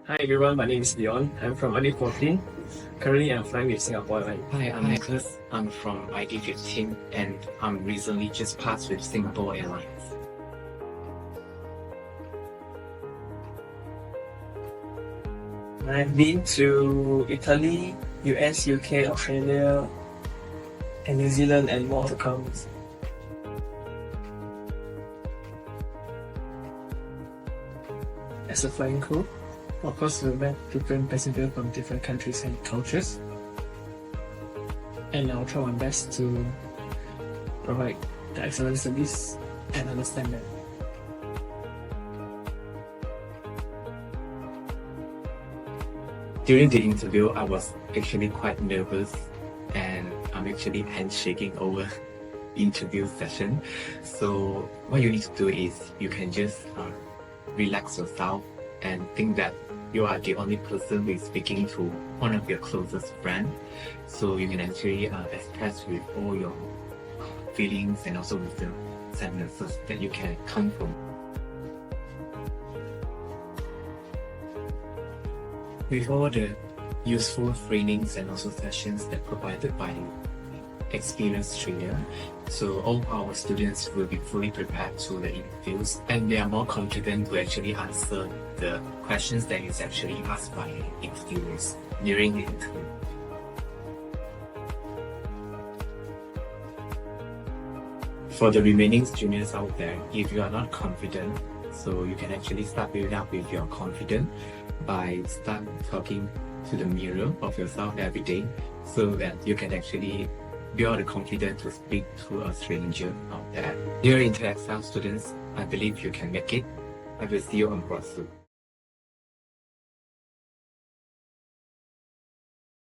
Hi everyone, my name is Leon. I'm from ID14. Currently, I'm flying with Singapore Airlines. Hi, I'm Nicholas. I'm from ID15 and I'm recently just passed with Singapore Airlines. I've been to Italy, US, UK, Australia, and New Zealand, and more to come. As a flying crew, of course, we met different passengers from different countries and cultures, and I'll try my best to provide the excellent service and understand them. During the interview, I was actually quite nervous and I'm actually handshaking over the interview session. So what you need to do is you can just relax yourself and think that you are the only person who is speaking to one of your closest friends. So you can actually express with all your feelings and also with the sentences that you can come from. With all the useful trainings and also sessions that provided by experienced trainer, so all our students will be fully prepared to the interviews and they are more confident to actually answer the questions that is actually asked by interviewers during the interview. For the remaining juniors out there, if you are not confident, so you can actually start building up with your confidence by start talking to the mirror of yourself every day so that you can actually build the confidence to speak to a stranger out there. Dear InterExcel students, I believe you can make it. I will see you on board soon.